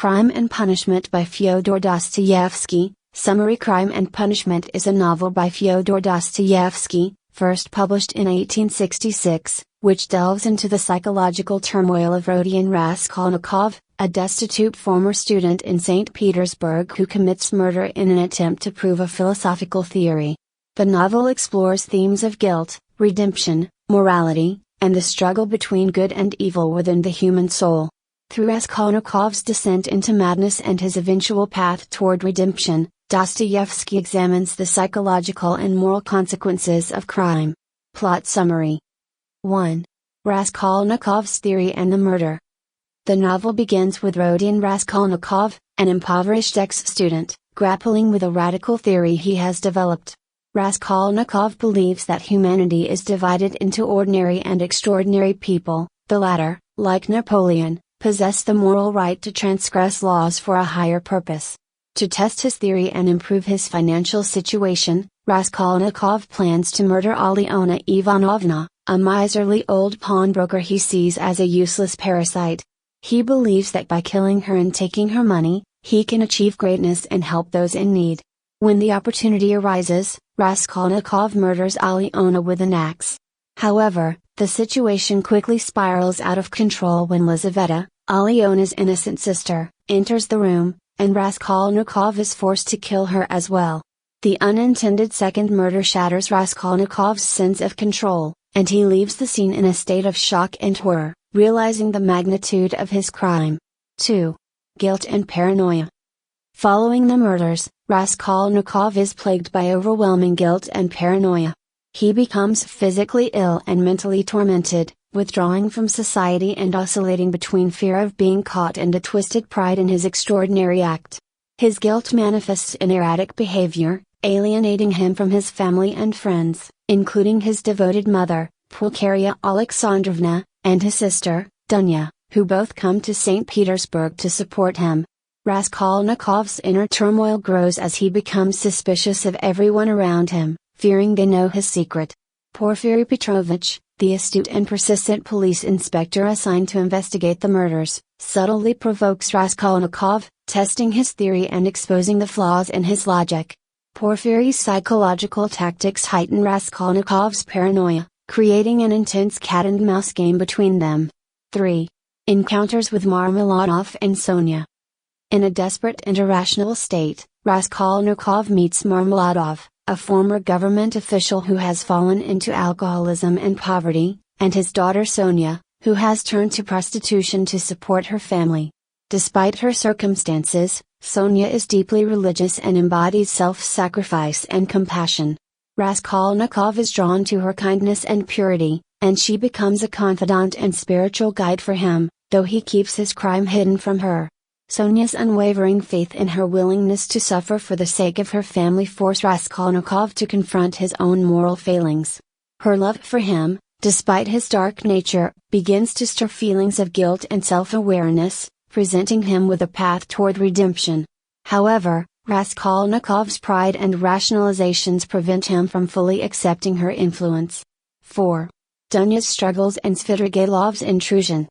Crime and Punishment by Fyodor Dostoevsky. Summary: Crime and Punishment is a novel by Fyodor Dostoevsky, first published in 1866, which delves into the psychological turmoil of Rodion Raskolnikov, a destitute former student in St. Petersburg who commits murder in an attempt to prove a philosophical theory. The novel explores themes of guilt, redemption, morality, and the struggle between good and evil within the human soul. Through Raskolnikov's descent into madness and his eventual path toward redemption, Dostoevsky examines the psychological and moral consequences of crime. Plot summary. 1. Raskolnikov's theory and the murder. The novel begins with Rodion Raskolnikov, an impoverished ex-student, grappling with a radical theory he has developed. Raskolnikov believes that humanity is divided into ordinary and extraordinary people. The latter, like Napoleon, possess the moral right to transgress laws for a higher purpose. To test his theory and improve his financial situation, Raskolnikov plans to murder Alyona Ivanovna, a miserly old pawnbroker he sees as a useless parasite. He believes that by killing her and taking her money, he can achieve greatness and help those in need. When the opportunity arises, Raskolnikov murders Alyona with an axe. However, the situation quickly spirals out of control when Lizaveta, Alyona's innocent sister, enters the room, and Raskolnikov is forced to kill her as well. The unintended second murder shatters Raskolnikov's sense of control, and he leaves the scene in a state of shock and horror, realizing the magnitude of his crime. 2. Guilt and paranoia. Following the murders, Raskolnikov is plagued by overwhelming guilt and paranoia. He becomes physically ill and mentally tormented, withdrawing from society and oscillating between fear of being caught and a twisted pride in his extraordinary act. His guilt manifests in erratic behavior, alienating him from his family and friends, including his devoted mother, Pulcheria Alexandrovna, and his sister, Dunya, who both come to St. Petersburg to support him. Raskolnikov's inner turmoil grows as he becomes suspicious of everyone around him, fearing they know his secret. Porfiry Petrovich, the astute and persistent police inspector assigned to investigate the murders, subtly provokes Raskolnikov, testing his theory and exposing the flaws in his logic. Porfiry's psychological tactics heighten Raskolnikov's paranoia, creating an intense cat-and-mouse game between them. 3. Encounters with Marmeladov and Sonia. In a desperate and irrational state, Raskolnikov meets Marmeladov, a former government official who has fallen into alcoholism and poverty, and his daughter Sonia, who has turned to prostitution to support her family. Despite her circumstances, Sonia is deeply religious and embodies self-sacrifice and compassion. Raskolnikov is drawn to her kindness and purity, and she becomes a confidant and spiritual guide for him, though he keeps his crime hidden from her. Sonia's unwavering faith and her willingness to suffer for the sake of her family force Raskolnikov to confront his own moral failings. Her love for him, despite his dark nature, begins to stir feelings of guilt and self-awareness, presenting him with a path toward redemption. However, Raskolnikov's pride and rationalizations prevent him from fully accepting her influence. 4. Dunya's struggles and Svidrigaïlov's intrusion.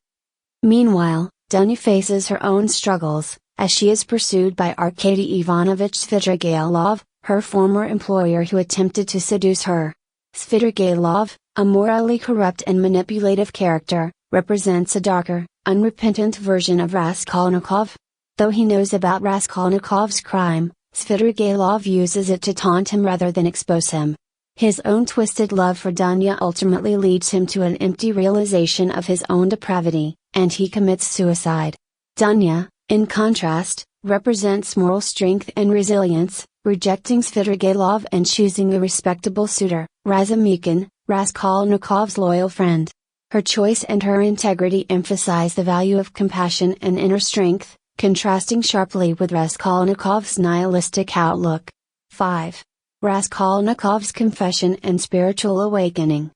Meanwhile, Dunya faces her own struggles, as she is pursued by Arkady Ivanovich Svidrigaïlov, her former employer who attempted to seduce her. Svidrigaïlov, a morally corrupt and manipulative character, represents a darker, unrepentant version of Raskolnikov. Though he knows about Raskolnikov's crime, Svidrigaïlov uses it to taunt him rather than expose him. His own twisted love for Dunya ultimately leads him to an empty realization of his own depravity, and he commits suicide. Dunya, in contrast, represents moral strength and resilience, rejecting Svidrigaïlov and choosing a respectable suitor, Razumikin, Raskolnikov's loyal friend. Her choice and her integrity emphasize the value of compassion and inner strength, contrasting sharply with Raskolnikov's nihilistic outlook. 5. Raskolnikov's confession and spiritual awakening.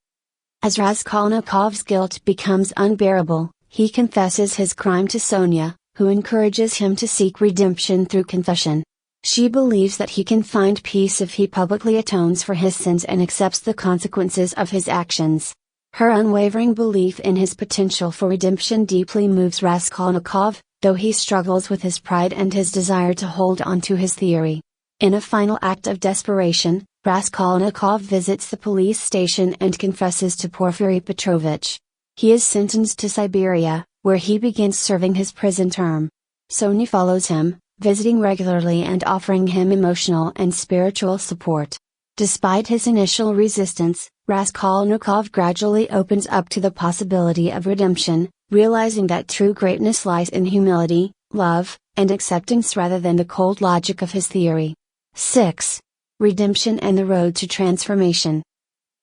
As Raskolnikov's guilt becomes unbearable, he confesses his crime to Sonia, who encourages him to seek redemption through confession. She believes that he can find peace if he publicly atones for his sins and accepts the consequences of his actions. Her unwavering belief in his potential for redemption deeply moves Raskolnikov, though he struggles with his pride and his desire to hold on to his theory. In a final act of desperation, Raskolnikov visits the police station and confesses to Porfiry Petrovich. He is sentenced to Siberia, where he begins serving his prison term. Sonia follows him, visiting regularly and offering him emotional and spiritual support. Despite his initial resistance, Raskolnikov gradually opens up to the possibility of redemption, realizing that true greatness lies in humility, love, and acceptance rather than the cold logic of his theory. 6. Redemption and the road to transformation.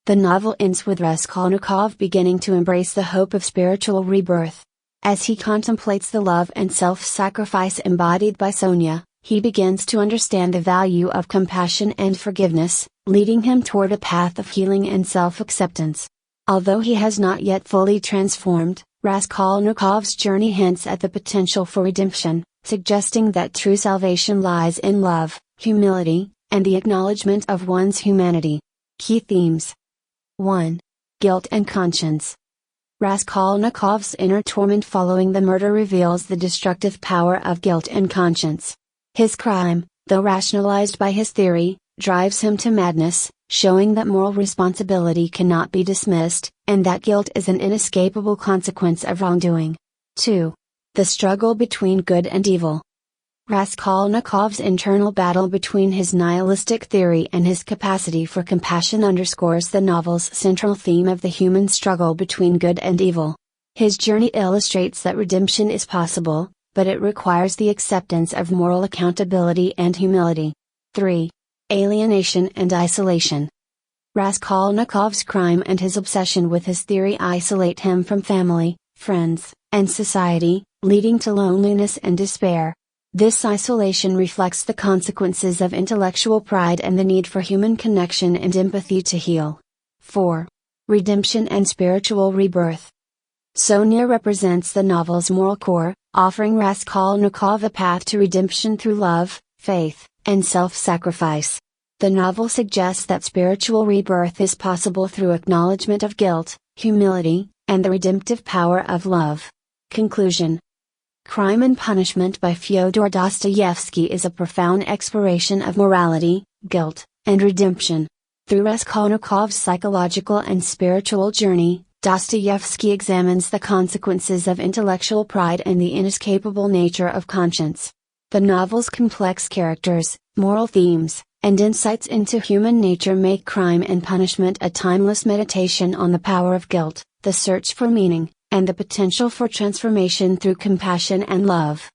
The novel ends with Raskolnikov beginning to embrace the hope of spiritual rebirth. As he contemplates the love and self-sacrifice embodied by Sonia, he begins to understand the value of compassion and forgiveness, leading him toward a path of healing and self-acceptance. Although he has not yet fully transformed, Raskolnikov's journey hints at the potential for redemption, suggesting that true salvation lies in love, humility, and the acknowledgement of one's humanity. Key themes. 1. Guilt and conscience. Raskolnikov's inner torment following the murder reveals the destructive power of guilt and conscience. His crime, though rationalized by his theory, drives him to madness, showing that moral responsibility cannot be dismissed, and that guilt is an inescapable consequence of wrongdoing. 2. The struggle between good and evil. Raskolnikov's internal battle between his nihilistic theory and his capacity for compassion underscores the novel's central theme of the human struggle between good and evil. His journey illustrates that redemption is possible, but it requires the acceptance of moral accountability and humility. 3. Alienation and isolation. Raskolnikov's crime and his obsession with his theory isolate him from family, friends, and society, leading to loneliness and despair. This isolation reflects the consequences of intellectual pride and the need for human connection and empathy to heal. 4. Redemption and spiritual rebirth. Sonia represents the novel's moral core, offering Raskolnikov a path to redemption through love, faith, and self-sacrifice. The novel suggests that spiritual rebirth is possible through acknowledgement of guilt, humility, and the redemptive power of love. Conclusion. Crime and Punishment by Fyodor Dostoevsky is a profound exploration of morality, guilt, and redemption. Through Raskolnikov's psychological and spiritual journey, Dostoevsky examines the consequences of intellectual pride and the inescapable nature of conscience. The novel's complex characters, moral themes, and insights into human nature make Crime and Punishment a timeless meditation on the power of guilt, the search for meaning, and the potential for transformation through compassion and love.